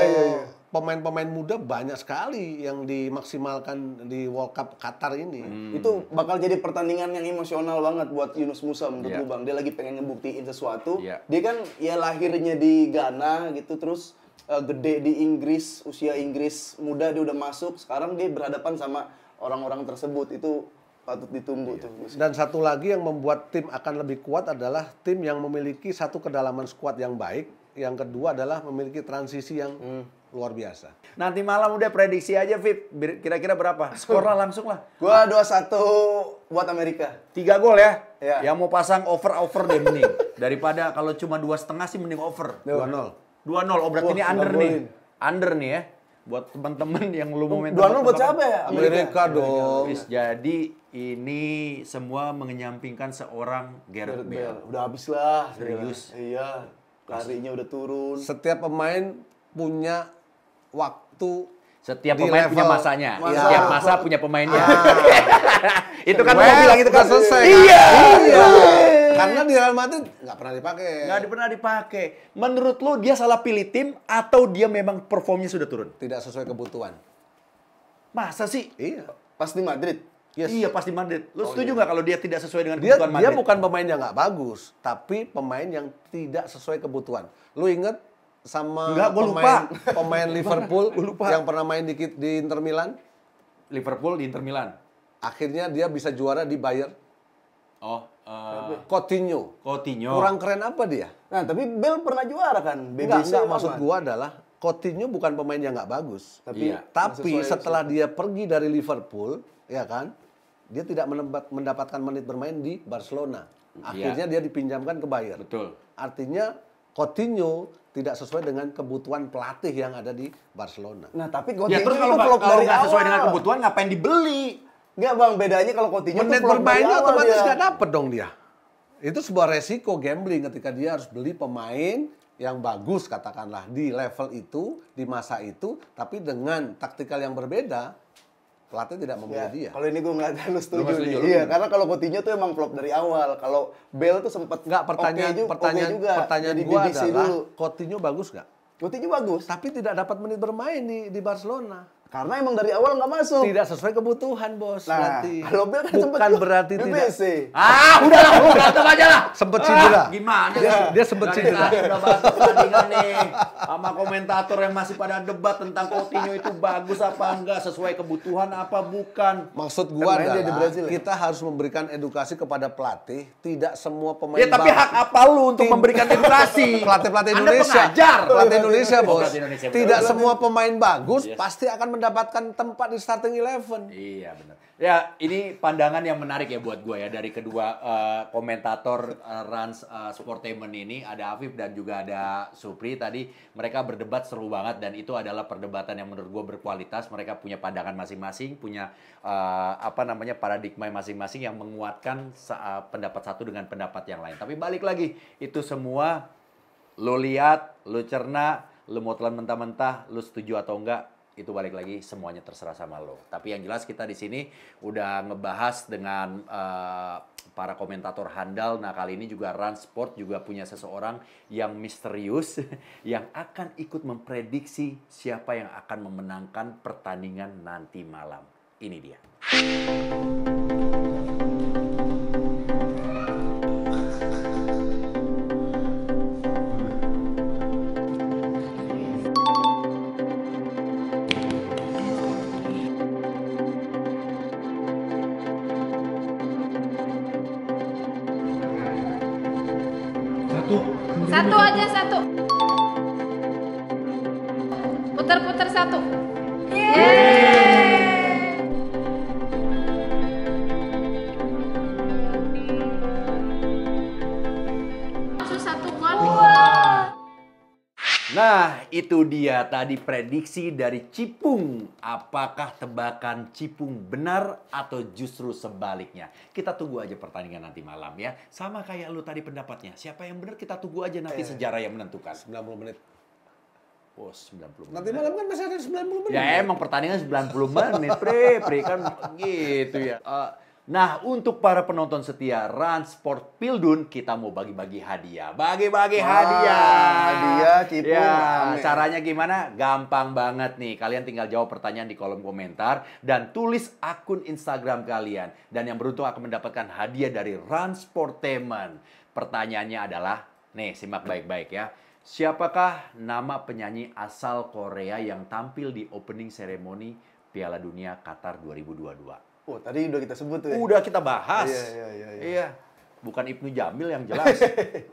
pemain-pemain muda banyak sekali yang dimaksimalkan di World Cup Qatar ini. Itu bakal jadi pertandingan yang emosional banget buat Yunus Musa menurut Iya. gue Bang. Dia lagi pengen ngebuktiin sesuatu. Iya. Dia kan ya lahirnya di Ghana gitu, terus gede di Inggris, usia Inggris muda dia udah masuk. Sekarang dia berhadapan sama orang-orang tersebut. Itu patut ditunggu tuh. Dan satu lagi yang membuat tim akan lebih kuat adalah tim yang memiliki satu kedalaman skuad yang baik. Yang kedua adalah memiliki transisi yang luar biasa. Nanti malam udah prediksi aja, Vip. Kira-kira berapa? Skorlah langsung lah. Gua 2-1 buat Amerika. 3 gol ya? Iya. Yang mau pasang over deh mending. Daripada kalau cuma 2,5 sih mending over. 2-0. 2-0. Oh berarti Wah, ini under nggak nih. boleh. Under nih ya. Buat teman-teman yang lu mau main 2-0 buat siapa ya? Amerika dong. Jadi ini semua mengenyampingkan seorang Gareth Bale. Udah habis lah. Serius? Iya. Larinya udah turun. Setiap pemain punya waktu. Setiap Di pemain punya level- masanya. Iya. Setiap masa punya pemainnya. Itu kan Well, mau bilang itu kan udah selesai. Iya. Iya. Karena di Real Madrid nggak pernah dipakai. Nggak pernah dipakai. Menurut lu dia salah pilih tim atau dia memang performnya sudah turun? Tidak sesuai kebutuhan. Masa sih? Iya. Pas di Madrid. Yes. Iya pasti Madrid. Lu setuju nggak kalau dia tidak sesuai dengan Dia kebutuhan Madrid? dia bukan pemain yang nggak bagus, tapi pemain yang tidak sesuai kebutuhan. Lu inget sama Enggak, gua lupa. pemain Liverpool yang pernah main di Inter Milan? Liverpool di Inter Milan. Akhirnya dia bisa juara di Bayern. Oh, Coutinho. Coutinho. Kurang keren apa dia? Nah, tapi Bale pernah juara kan? BBC Enggak, maksud aman. gua adalah Coutinho bukan pemain yang nggak bagus. Tapi, Iya. Tapi sesuai setelah dia pergi dari Liverpool, ya kan, dia tidak mendapatkan menit bermain di Barcelona. Akhirnya dia dipinjamkan ke Bayern. Betul. Artinya Coutinho tidak sesuai dengan kebutuhan pelatih yang ada di Barcelona. Nah, tapi Ya Coutinho terus itu kalau flop dari nggak sesuai awal. dengan kebutuhan ngapain dibeli? Enggak bang, bedanya kalau Coutinho Menit tuh flop dari bermainnya awal otomatis dia. nggak dapet dong dia. Itu sebuah resiko gambling ketika dia harus beli pemain yang bagus katakanlah di level itu, di masa itu, tapi dengan taktikal yang berbeda, pelatih tidak Ya, membeli dia. kalau ini gue nggak terlalu setuju nggak nih. setuju, lu Iya, gimana? karena kalau Coutinho tuh emang flop dari awal. Kalau Bale tuh sempet Enggak, pertanyaan jadi gua BBC adalah dulu. Coutinho bagus nggak? Coutinho bagus, Tapi tidak dapat menit bermain di Barcelona. karena emang dari awal nggak masuk. Tidak sesuai kebutuhan, Bos. Nah, berarti. kalau Bale kan sempet Bukan juga berarti tidak BBC. Udahlah, lu berantem aja lah. sempet cedera. Gimana Dia sempet Dari cedera. tadi udah bahas pertandingan nih sama komentator yang masih pada debat tentang Coutinho itu bagus apa enggak, sesuai kebutuhan apa bukan. Maksud gua Kan mainnya di adalah Brazil ya? kita harus memberikan edukasi kepada pelatih. Tidak semua pemain Ya tapi hak apa lu untuk memberikan edukasi? Pelatih-pelatih Anda Indonesia. pengajar. Pelatih Indonesia, Oh, Bos. pelatih Indonesia, betul. Tidak semua pemain bagus Yes. pasti akan mendapatkan tempat di starting 11. Iya benar. Ya ini pandangan yang menarik ya buat gue ya dari kedua komentator Rans Sportainment ini, ada Afif dan juga ada Supri tadi. Mereka berdebat seru banget dan itu adalah perdebatan yang menurut gue berkualitas. Mereka punya pandangan masing-masing, punya paradigma masing-masing yang menguatkan pendapat satu dengan pendapat yang lain. Tapi balik lagi, itu semua lo lihat, lo cerna, lo mau telan mentah-mentah, lo setuju atau enggak, itu balik lagi semuanya terserah sama lo. Tapi yang jelas kita di sini udah ngebahas dengan para komentator handal. Nah kali ini juga Rans Sport juga punya seseorang yang misterius yang akan ikut memprediksi siapa yang akan memenangkan pertandingan nanti malam. Ini dia. Satu aja, satu. Putar-putar satu. Langsung satu gol. Nah, itu dia tadi prediksi dari Cipung. Apakah tebakan Cipung benar atau justru sebaliknya? Kita tunggu aja pertandingan nanti malam ya. Sama kayak lu tadi pendapatnya. Siapa yang benar kita tunggu aja nanti sejarah yang menentukan. 90 menit. Oh, 90 menit. Nanti malam kan masih ada 90 menit. Ya emang pertandingan 90 menit, Pre kan gitu ya. Nah, untuk para penonton setia Rans Sport Pildun, kita mau bagi-bagi hadiah. Bagi-bagi hadiah. Hadiah Cipung. Ya, Amin. caranya gimana? Gampang banget nih. Kalian tinggal jawab pertanyaan di kolom komentar dan tulis akun Instagram kalian. Dan yang beruntung akan mendapatkan hadiah dari Rans Sportainment. Pertanyaannya adalah, nih simak baik-baik ya. Siapakah nama penyanyi asal Korea yang tampil di opening ceremony Piala Dunia Qatar 2022? Oh, tadi udah kita sebut tuh ya. Udah kita bahas. Iya. Bukan Ibnu Jamil yang jelas.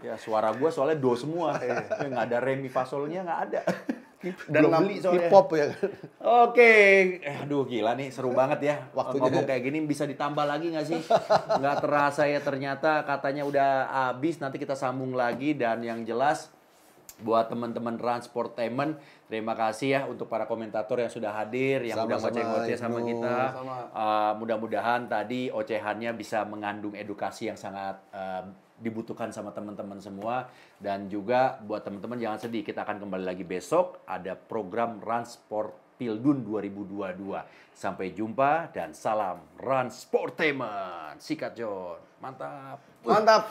Ya, suara gua soalnya do semua. Nggak ada re mi fa solnya, nggak ada. Dan Belum beli soalnya. Hip hop ya. Oke, aduh gila nih, seru banget ya. Waktunya. Ngomong kayak gini bisa ditambah lagi nggak sih? Nggak terasa ya ternyata katanya udah habis. Nanti kita sambung lagi dan yang jelas buat teman-teman Rans Sportainment, terima kasih ya untuk para komentator yang sudah hadir, yang udah Sama-sama, ngoceh-ngoceh sama Ibnu. kita. Sama. Mudah-mudahan tadi ocehannya bisa mengandung edukasi yang sangat dibutuhkan sama teman-teman semua. Dan juga buat teman-teman jangan sedih, kita akan kembali lagi besok. Ada program Rans Sport Pildun 2022. Sampai jumpa dan salam Rans Sportainment. Sikat John, mantap. Mantap.